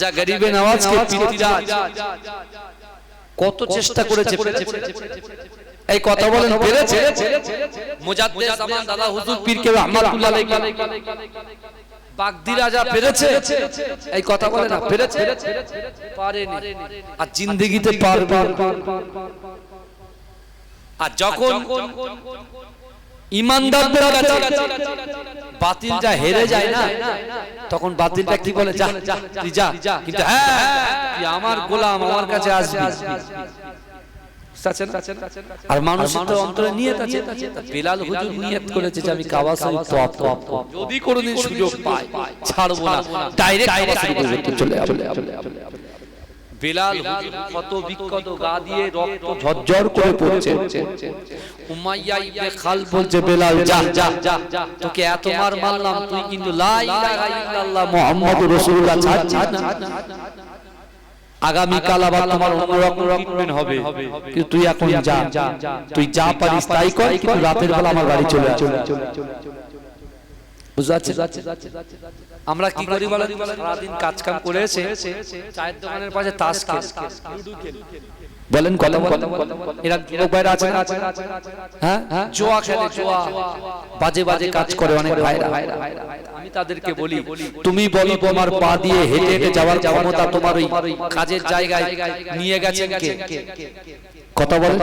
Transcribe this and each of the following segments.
যা গরিবে নওয়াজকে পীরতিরাজ কত চেষ্টা করেছে, এই কথা বলেন পেরেছে? মুজাদ্দিদ জামান দাদা হুজুর পীর কে রহমাতুল্লাহ আলাইহি বাগদি রাজা পেরেছে? এই কথা বলে না পেরেছে? পারেনি। আর জিন্দেগিতে পারবে। আর যখন ইমানদারদের কাছে বাতিলটা হেরে যায় না, তখন বাতিলটা কি বলে, যা তুই যা, কিন্তু হ্যাঁ তুই আমার গোলাম, আমার কাছে আসবি। আর মানুষের তো অন্তরে নিয়ত আছে। বেলাল হুজুর নিয়ত করেছে যে আমি কাবা শরীফ তওয়াফ করব, যদি কোনোদিন সুযোগ পাই ছাড়বো না, ডাইরেক্ট কাবা শরীফে চলে যাব। বেলাল হুজুর কত বিক্ষত, গা দিয়ে রক্ত ঝরঝর করে পড়ছে। উমাইয়া ইবনে খালদ বলছে বেলাল যা যা যা, তোকে এত মার মারলাম, তুই কিন্তু লা ইলাহা ইল্লাল্লাহ মুহাম্মাদুর রাসূলুল্লাহ ছাড়ছিস না। আগামী কাল আবার তোমার অন্যরকম ট্রিটমেন্ট হবে, কিন্তু তুই এখন যা, তুই যা পারিস তাই কর, কিন্তু রাতের বেলা আমার বাড়ি চলে আয়। বুঝাচ্ছে? আমরা কি করি বলেন? সারাদিন কাজ কাম করে এসে চায়ের দোকানের পাশে তাস খেলি, বলেন কথা এরা যুবক ভাইরা আছে না, হ্যাঁ জুয়া খেলে, জুয়া বাজে বাজে কাজ করে অনেক ভাইরা। আমি তাদেরকে বলি, তুমি বলো তোমার পা দিয়ে হেঁটে হেঁটে যাওয়ার ক্ষমতা তোমার ওই কাজের জায়গায় নিয়ে গেছেন কে? কথা বলে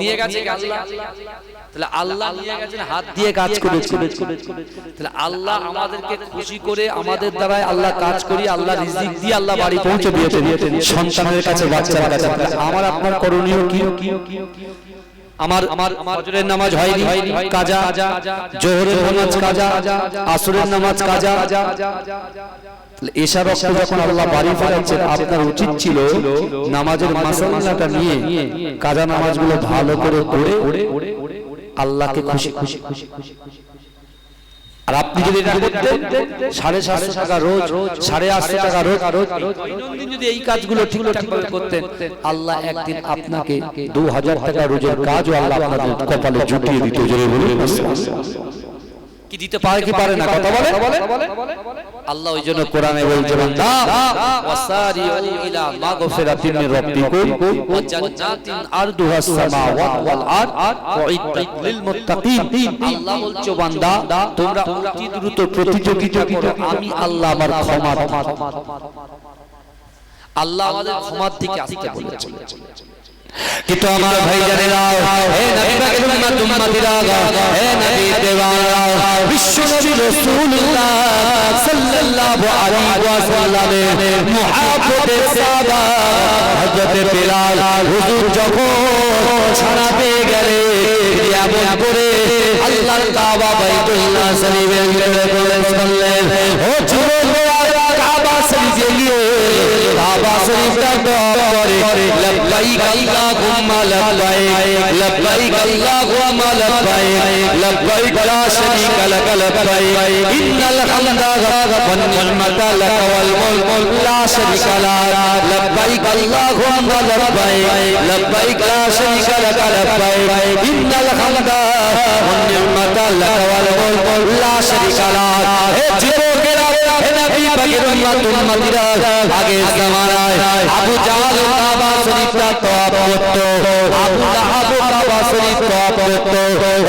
নিয়ে গেছে আল্লাহ। তাহলে আল্লাহ নিয়ে গেছেন, হাত দিয়ে কাজ করেছে। তাহলে আল্লাহ আমাদেরকে খুশি করে আমাদের দ্বারা আল্লাহ কাজ করি, আল্লাহ রিজিক দিয়ে আল্লাহ বাড়ি পৌঁছে দিয়েছে সন্তানের কাছে, বাচ্চার কাছে। আমার আপনার করণীয় কি? আমার ফজরের নামাজ হয়নি, কাজা, জোহরের নামাজ কাজা, আসরের নামাজ কাজা, এশার ওয়াক্তে যখন আল্লাহ বাড়ি ফেরাচ্ছেন, আপনার উচিত ছিল নামাজের মাসালাটা নিয়ে কাজা নামাজগুলো ভালো করে পড়ে আল্লাহকে খুশি খুশি খুশি খুশি। আর আপনি যদি এটা করতেন 750 টাকা রোজ, 850 টাকা রোজ, দৈনন্দিন যদি এই কাজগুলো ঠিকঠাক ভাবে করতেন, আল্লাহ একদিন আপনাকে 2000 টাকা রোজের কাজও আল্লাহ আপনাদের কপালে জুটিয়ে দিত। জোরে বলুন কি দিতে পারে কি পারে না? কথা বলে আল্লাহ ওই জন্য কোরআনে বলছে, বান্দা ওয়াসারিউ ইলা মাগফিরাতিন মির রাব্বিকুম ওয়া জান্নাতিন আরদুহাস সামাওয়াতু ওয়াল আরদ ওয়াইদ্দাত লিল মুত্তাকিন। আল্লাহ বলছে বান্দা তোমরা অতি দ্রুত প্রতিযোগিতা করো, আমি আল্লাহ আমার ক্ষমা। আল্লাহ আমাদের ক্ষমার দিকে আসতে বলেছে। কিন্তু আমার ভাই জানেরা, হে নবী পাকের উম্মতিরা, হে নবী দেওয়ানা, বিশ্ব নবী রাসূলুল্লাহ সাল্লাল্লাহু আলাইহি ওয়াসাল্লামের মুহাব্বতের সাহাবা হযরত বেলাল হুজুর যখন ছাড়া পেয়ে গেলেন, এমন করে আল্লাহর কাবা বাইতুল্লাহ শরীফের ভিতরে বললেন, ও যুবক কাবা শরীফে গিয়ে কাবা শরীফটা করে লব্বাইক আল্লাহুম্মা লব্বাইক, লব্বাইক আল্লাহুম্মা লব্বাইক, লব্বাইক লা শারীকা লাক লব্বাইক, ইন্নাল হামদা ওয়ান নি'মাতা লাক ওয়াল মুলক লা শারীকা লাক, লব্বাইক আল্লাহুম্মা লব্বাইক, লব্বাইক লা শারীকা লাক লব্বাইক, ইন্নাল হামদা ওয়ান নি'মাতা লাক ওয়াল মুলক লা শারীকা লাক। হে যুবকেরা, হে নবী পাকের উম্মতিরা, আগের জামানায় আবু জাহল কাবা শরীফটা তওয়াফ করত, আবু লাহাব কাবা শরীফ তওয়াফ করত।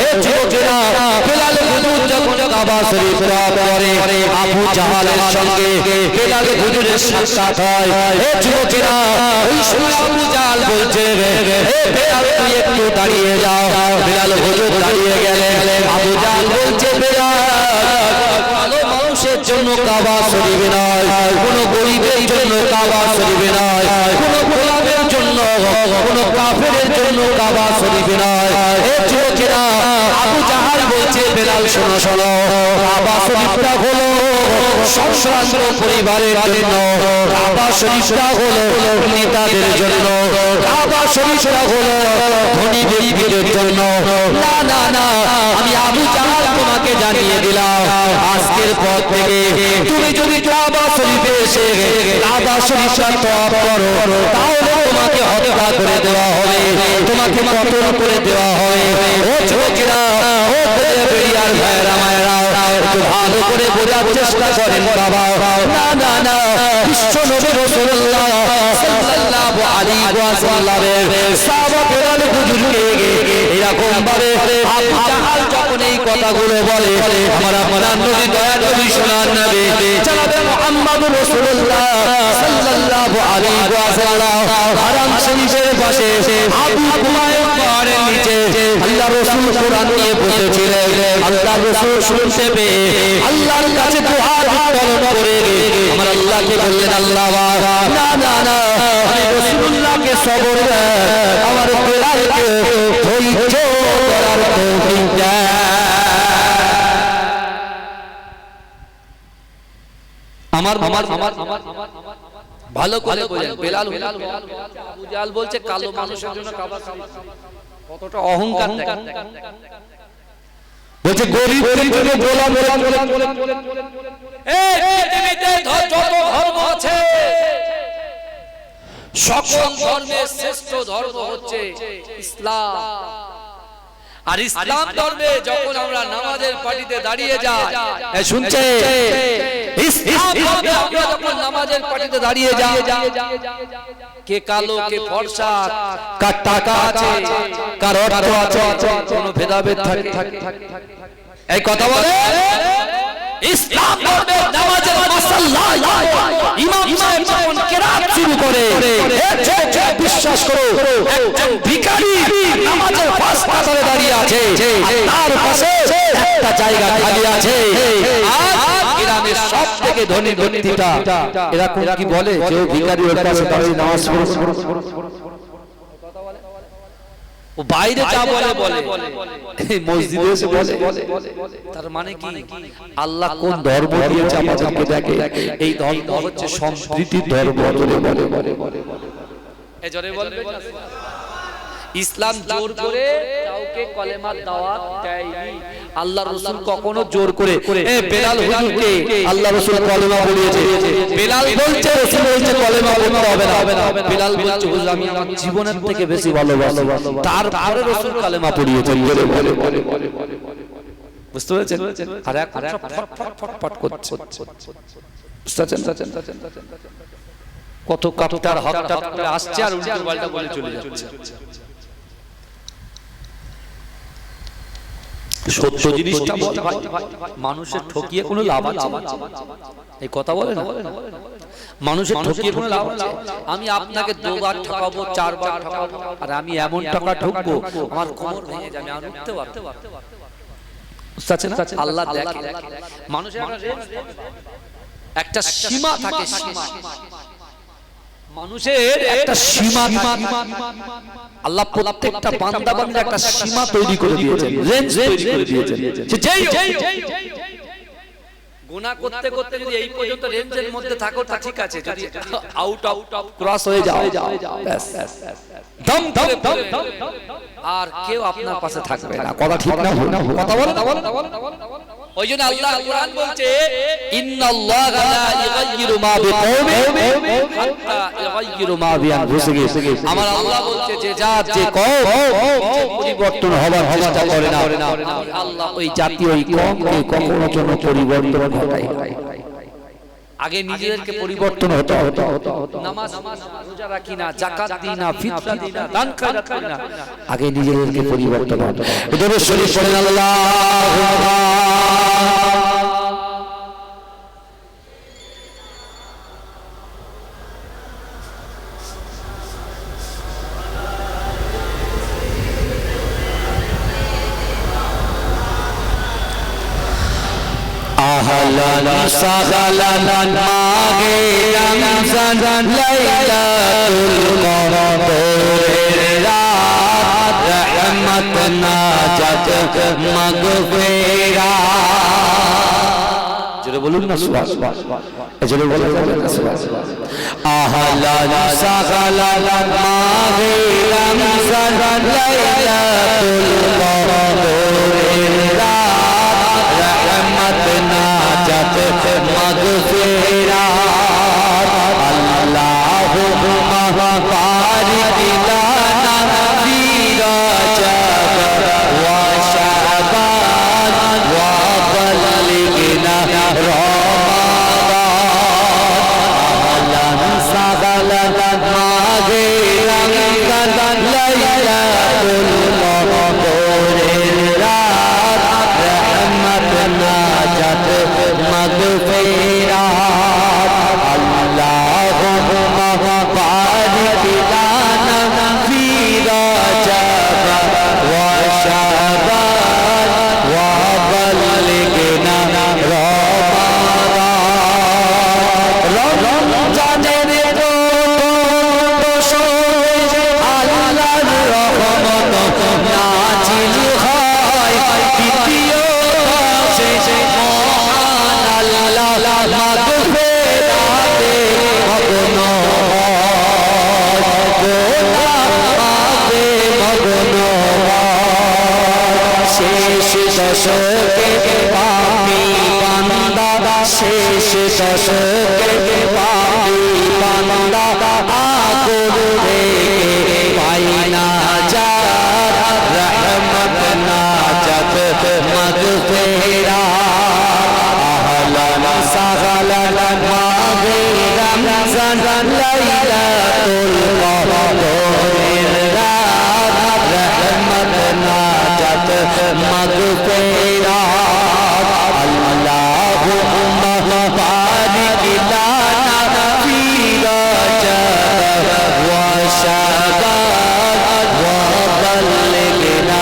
হে যুবকেরা, বেলাল হুজুর যখন কাবা শরীফ তওয়াফ করে, আবু জাহলের সঙ্গে বেলাল হুজুরের সাক্ষাৎ হয়। হে যুবকেরা, ওই সময় আবু জাহল বলছে, হে বেলাল তুই একটু দাঁড়িয়ে যাও। বেলাল হুজুর দাঁড়িয়ে গেলেন। আবু জাহল বলছে, বেলাল ভালো মানুষের জন্য কাবা শরীফ নয়, কোন গরিবের জন্য কাবা শরীফ নয়, কোন গোলামের জন্য, কোন কাফেরের জন্য কাবা শরীফ নয়। হে যুবকেরা, আবু জাহল বলছে, বেলাল শোনো শোনো, কাবা শরীফটা হলো সম্ভ্রান্ত পরিবারের জন্য, কাবা শরীফটা হলো নেতাদের জন্য, কাবা শরীফটা হলো ধনী ব্যক্তিদের জন্য। না না না, আমি আবু জাহল তোমাকে জানিয়ে দিলাম, আজকের পর থেকে তুমি যদি কাবা শরীফে এসে কাবা শরীফটা তওয়াফ করো, তাহলে তোমাকে হত্যা করে দেওয়া হবে, তোমাকে কতল করে দেওয়া হবে। ও যুবকেরা, ও বেরিয়ার ভাইরা মায়েরা, একটু ভালো করে বোঝার চেষ্টা করেন বাবা। না না না, বিশ্ব নবী রাসূলুল্লাহ সাল্লাল্লাহু আলাইহি ওয়াসাল্লামের সাহাবা বেলাল হুজুরকে এরকম ভাবে আবু জাহাল যখন এই কথাগুলো বলে আমার আপনার নবী দয়া নবী শোনান নবী জনাবে মুহাম্মদুর রাসূলুল্লাহ সাল্লাল্লাহু আলাইহি ওয়াসাল্লাম হারাম শরীফের পাশে আবু কুবাইর পাহাড়ের নিচে আল্লাহ রাসূল কোরআন নিয়ে বসেছিলেন আল্লাহ রাসূল শুনতে পেয়ে আল্লাহর কাছে দোয়া বিতরণ করে আমার আল্লাহকে বললেন আল্লাহ না না না আমি রাসূলুল্লাহকে সবর আমার বেলালকে ধৈর্য করার তৌফিক দেন আমার ভালো করে বলেন বেলাল আবু জাহাল বলছে কালো মানুষের জন্য কাবা কতটা অহংকার দেখেন বলছে গরিব গরিবকে গোলাম এই পৃথিবীতে যত ধর্ম আছে সকল ধর্মের শ্রেষ্ঠ ধর্ম হচ্ছে ইসলাম আর ইসলাম ধর্মে যখন আমরা নামাজের পাটিতে দাঁড়িয়ে যাই শুনছে ইসলাম ধর্মে আমরা যখন নামাজের পাটিতে দাঁড়িয়ে যাই কে কালো কে ফর্সা কার টাকা আছে কার অর্থ আছে কোনো ভেদাভেদ থাকে এই কথা বলে ইসলাম ধর্মে নামাজের মাসাল্লাহ ইমাম সাহেব যখন কিরাত শুরু করে বিশ্বাস করো একজন ভিখারি নামাজের পাঁচ কাতারে দাঁড়িয়ে আছে তার পাশে একটা জায়গা খালি আছে আর গ্রামের সবথেকে ধনী ব্যক্তিটা এরকম কি বলে যে ভিখারি ওর পাশে দাঁড়িয়ে নামাজ পড়ে ও বাইরে যা বলে বলে এই মসজিদে এসে বলে তার মানে কি আল্লাহ কোন ধর্ম দিয়েছে আমাদেরকে দেখে এই ধর্ম হচ্ছে সম্প্রীতির ধর্ম বলে এই জোরে বলবে ইসলাম জোর করে কাউকে কলেমার দাওয়াত দেয়নি আল্লাহর রাসূল কখনো জোর করে এই বেলাল হুজুরকে আল্লাহর রাসূল কলেমা বলিয়েছে বেলাল বলছে রাসূল বলছে কলেমা বলতে হবে না বেলাল বলছে হুজুর আমি আমার জীবনের থেকে বেশি ভালোবাসি তারপরে রাসূল কলেমা পড়িয়েছে বলে বুঝতে পেরেছেন আর এখন সব ফটফট করছে বুঝতেছেন কত কাপটার হকটা আসছে আর উল্টো পাল্টা বলে চলে যাচ্ছে সত্য জিনিসটা বল ভাই মানুষের ঠকিয়ে কোনো লাভ আছে এই কথা বলে না মানুষের ঠকিয়ে কোনো লাভ আছে আমি আপনাকে দুবার ঠকাবো চারবার ঠকাবো আর আমি এমন টাকা ঠকবো আমার কোমর ভেঙে যাবে আমি উঠতে পারবো বুঝছেন না আল্লাহ দেখে মানুষের একটা সীমা থাকে সীমা মানুষের একটা সীমা আল্লাহ প্রত্যেকটা বান্দা বান্দার একটা সীমা তৈরি করে দিয়েছেন রেঞ্জ তৈরি করে দিয়েছেন যেই গুনাহ করতে করতে যদি এই পর্যন্ত রেঞ্জের মধ্যে থাকো তা ঠিক আছে যদি আউট অফ ক্রস হয়ে যাও ব্যাস দম আর কেউ আপনার পাশে থাকবে না কথা ঠিক না কথা বলে ওইজন্য আল্লাহ কোরআন বলছে ইন্নাল্লাহা লা ইগাইয়িরু মা বিকওমিন হাত্তা ইগাইয়িরু মা বিআনফুসিহিম আমার আল্লাহ বলছে যে জাত যে কওম পরিবর্তন হবার চেষ্টা করে না আল্লাহ ওই জাতি ওই কওমকে কখনো জন্য পরিবর্তন ঘটায় আগে নিজেদেরকে পরিবর্তন হতে নামাজ রোজা রাখি না যাকাত দিই না ফিতরা দিই না দান খয়রাত করি না আগে নিজেদেরকে পরিবর্তন হতে দরুদ শরীফ পড়েন আল্লাহুম্মা أهلا وسهلا ماغي رمضان ليلة القدر رات رحمت ناجات مغفرة جرے بولو نا سبحان جرے بولو نا سبحان أهلا وسهلا ماغي رمضان ليلة القدر नाजत मगफिरात अल्लाहुम्मा बारिक लना फी रजब व शअबान व बल्लिगना रमज़ान লাইলাতুল কদরের রাত রহমত নাজাত মাগফিরাত আল্লাহুম্মা বারিক লানা ফি রজব ওয়া শাবান ওয়া বাল্লিগনা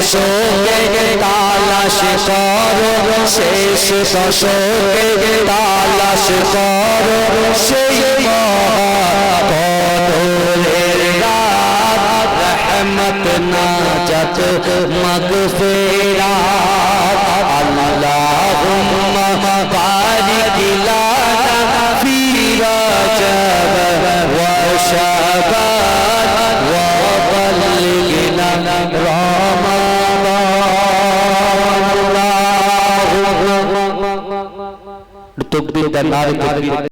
দশকে তালাশ করো শেষ দশকে তালাশ করো সেই কদরের রাত রহমত নাজাত মাগফিরাত আল্লাহুম্মা বারিক লানা ফি রজব ওয়া শাবান ওয়া বাল্লিগনা তকবীর দেন নারে তাকবীর।